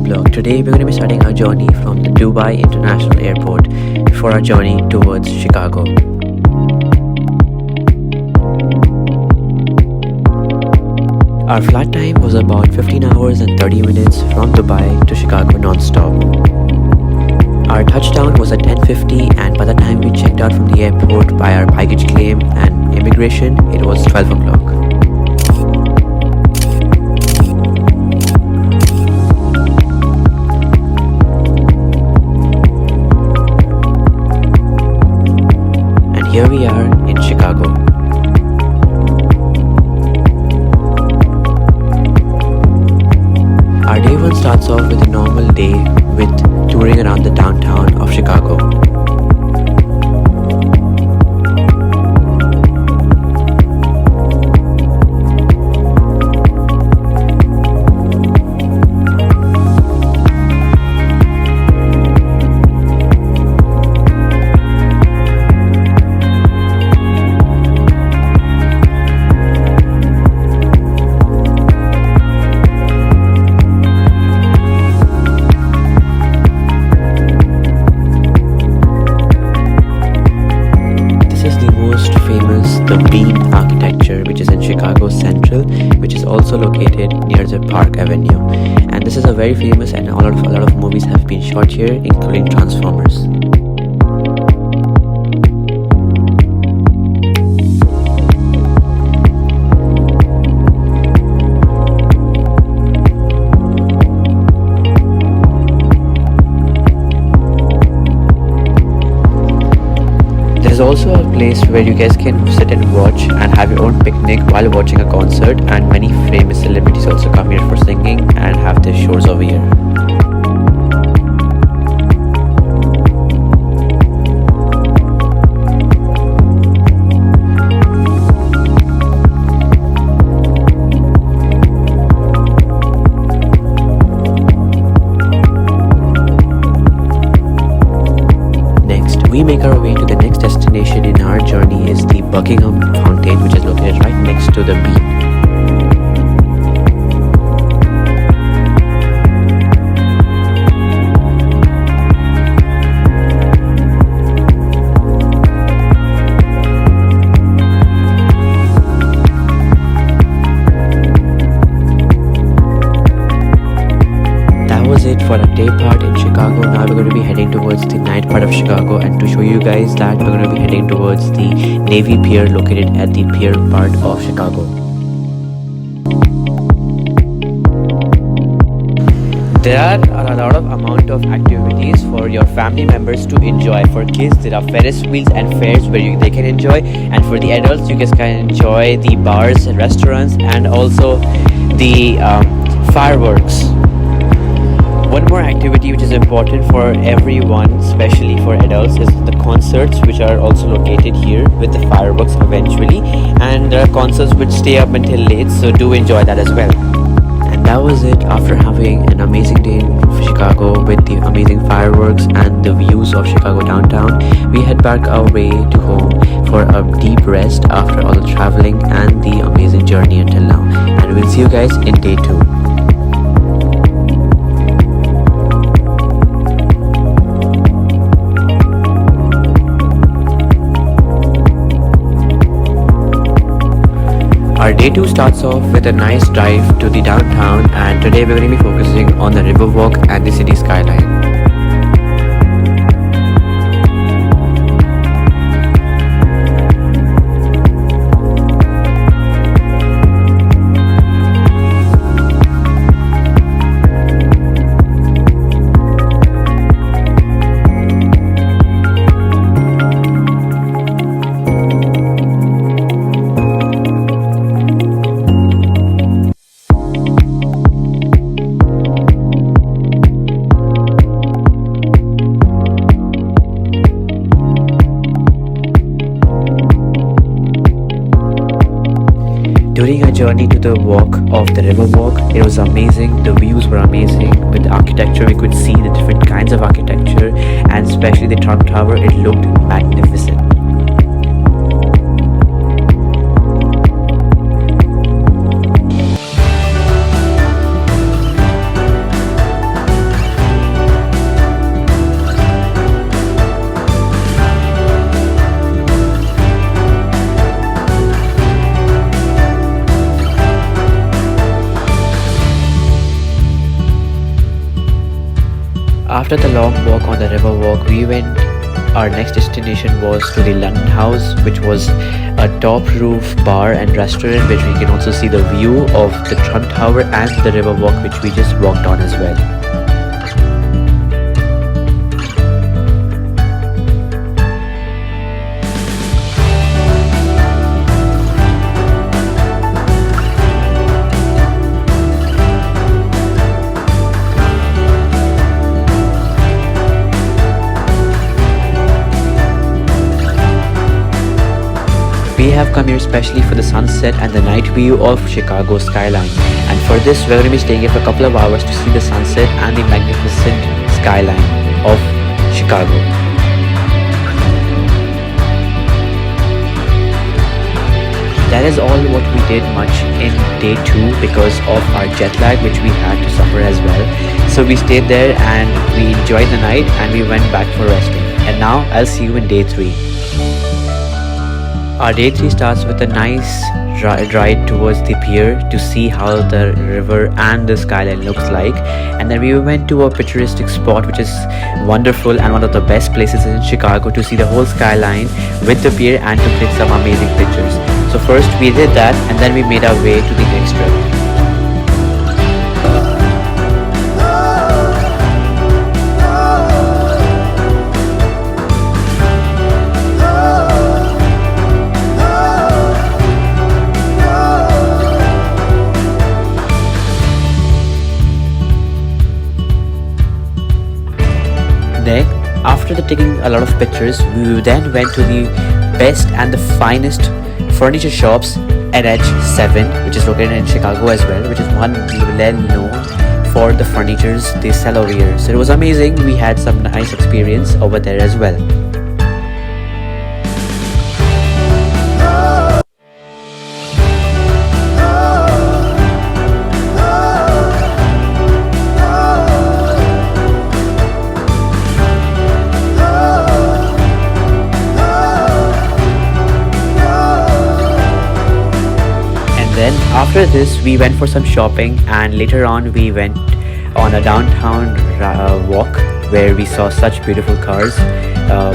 vlog. Today we're going to be starting our journey from the Dubai International Airport for our journey towards Chicago. Our flight time was about 15 hours and 30 minutes from Dubai to Chicago non-stop. Our touchdown was at 10:50 and by the time we checked out from the airport by our baggage claim and immigration, it was 12 o'clock. Here we are in Chicago. Our day one starts off with a normal day with touring around the downtown of Chicago. The Bean architecture, which is in Chicago Central, which is also located near the Park Avenue, and this is a very famous and a lot of movies have been shot here, including Transformers. There's also a place where you guys can sit and watch and have your own picnic while watching a concert, and many famous celebrities also come here for singing and have their shows over here. We make our way to the next destination in our journey is the Buckingham Fountain, which is located right next to the Bean. It for a day part in Chicago. Now we're going to be heading towards the night part of Chicago, and to show you guys that we're going to be heading towards the Navy Pier located at the Pier part of Chicago. There are a lot of amount of activities for your family members to enjoy. For kids, there are Ferris wheels and fairs where they can enjoy, and for the adults, you guys can enjoy the bars and restaurants and also the fireworks. One more activity which is important for everyone, especially for adults, is the concerts, which are also located here with the fireworks eventually, and there are concerts which stay up until late, so do enjoy that as well. And that was it. After having an amazing day in Chicago with the amazing fireworks and the views of Chicago downtown, we head back our way to home for a deep rest after all the traveling and the amazing journey until now, and we'll see you guys in day 2. Our day 2 starts off with a nice drive to the downtown, and today we're going to be focusing on the Riverwalk and the city skyline. During our journey to the walk of the Riverwalk, it was amazing. The views were amazing. With the architecture, we could see the different kinds of architecture, and especially the Trump Tower, it looked magnificent. After the long walk on the Riverwalk, our next destination was to the London House, which was a top roof bar and restaurant, which we can also see the view of the Trump Tower and the Riverwalk, which we just walked on as well. We have come here especially for the sunset and the night view of Chicago skyline, and for this we're going to be staying here for a couple of hours to see the sunset and the magnificent skyline of Chicago. That is all what we did much in day 2 because of our jet lag, which we had to suffer as well. So we stayed there and we enjoyed the night and we went back for resting. And now I'll see you in day 3. Our day 3 starts with a nice ride towards the pier to see how the river and the skyline looks like, and then we went to a picturesque spot which is wonderful and one of the best places in Chicago to see the whole skyline with the pier and to click some amazing pictures. So first we did that and then we made our way to the next trip. After taking a lot of pictures, we then went to the best and the finest furniture shops at NH7, which is located in Chicago as well, which is one well known for the furnitures they sell over here. So it was amazing. We had some nice experience over there as well. Then after this we went for some shopping, and later on we went on a downtown walk where we saw such beautiful cars,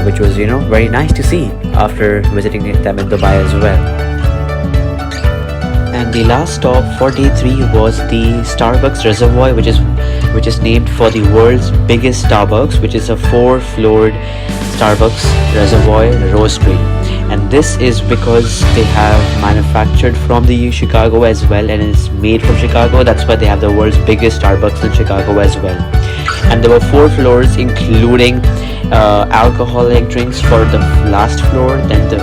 which was very nice to see after visiting them in Dubai as well. And the last stop for day 3 was the Starbucks Reservoir, which is named for the world's biggest Starbucks, which is a 4-floored Starbucks Reservoir roastery. And this is because they have manufactured from the Chicago as well, and it's made from Chicago. That's why they have the world's biggest Starbucks in Chicago as well. And there were 4 floors, including alcoholic drinks for the last floor. Then the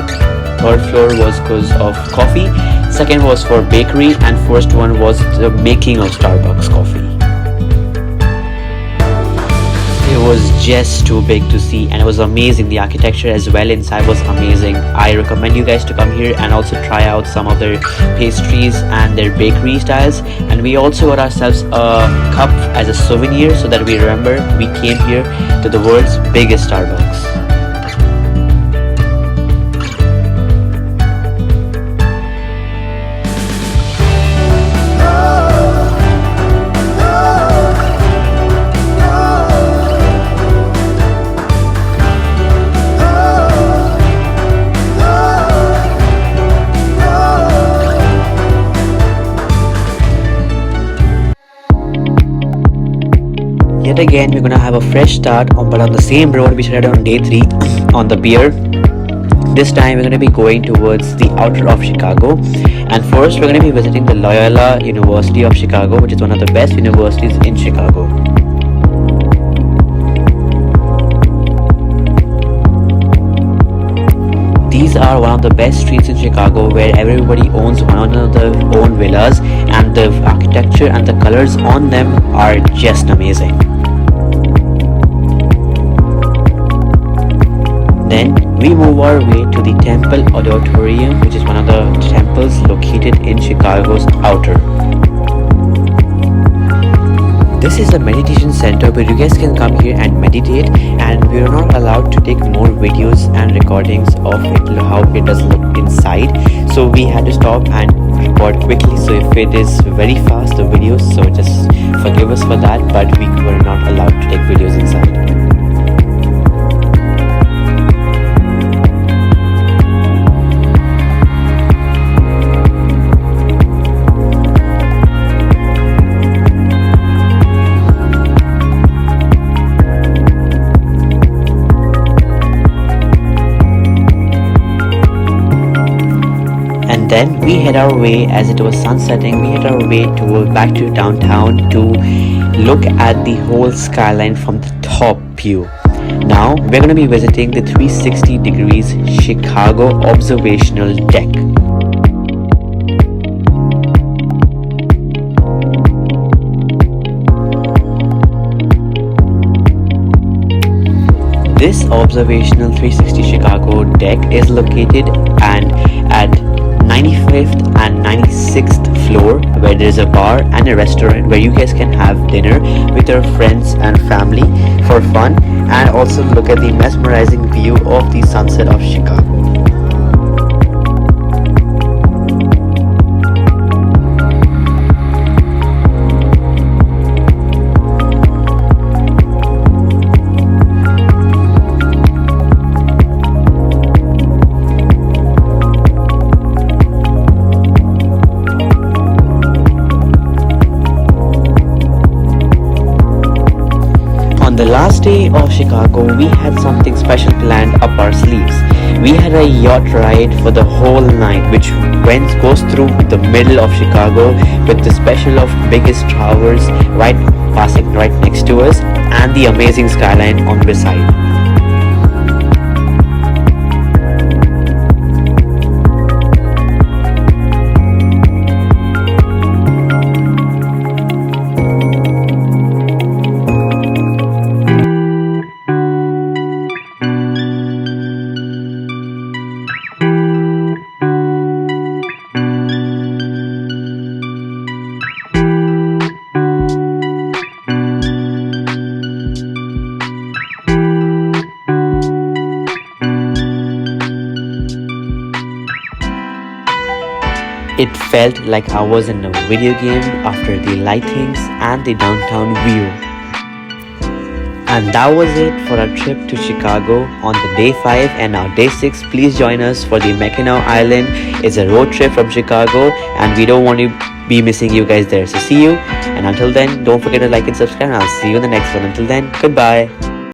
3rd floor was because of coffee, 2nd was for bakery, and 1st one was the making of Starbucks coffee. It was just too big to see, and it was amazing. The architecture as well inside was amazing. I recommend you guys to come here and also try out some of their pastries and their bakery styles. And we also got ourselves a cup as a souvenir so that we remember we came here to the world's biggest Starbucks. Yet again, we're gonna have a fresh start but on the same road we started on day 3 on the pier. This time we're gonna be going towards the outer of Chicago, and first we're gonna be visiting the Loyola University of Chicago, which is one of the best universities in Chicago. These are one of the best streets in Chicago where everybody owns one another's own villas, and the architecture and the colors on them are just amazing. Then we move our way to the Temple Auditorium, which is one of the temples located in Chicago's outer. this is a meditation center where you guys can come here and meditate, and we are not allowed to take more videos and recordings of it, how it does look inside. So we had to stop and record quickly. So if it is very fast, the videos, so just forgive us for that, but we were not allowed to take videos inside. Then we head our way, as it was sunsetting, we head our way back to downtown to look at the whole skyline from the top view. Now we're going to be visiting the 360 degrees Chicago observational deck. This observational 360 Chicago deck is located at 95th and 96th floor, where there is a bar and a restaurant where you guys can have dinner with your friends and family for fun, and also look at the mesmerizing view of the sunset of Chicago. The last day of Chicago, we had something special planned up our sleeves. We had a yacht ride for the whole night, which goes through the middle of Chicago with the special of biggest towers passing right next to us, and the amazing skyline on the side. It felt like I was in a video game after the lightings and the downtown view. And that was it for our trip to Chicago on the day 5 and now day 6. Please join us for the Mackinac Island. It's a road trip from Chicago, and we don't want to be missing you guys there. So see you, and until then, don't forget to like and subscribe, and I'll see you in the next one. Until then, goodbye.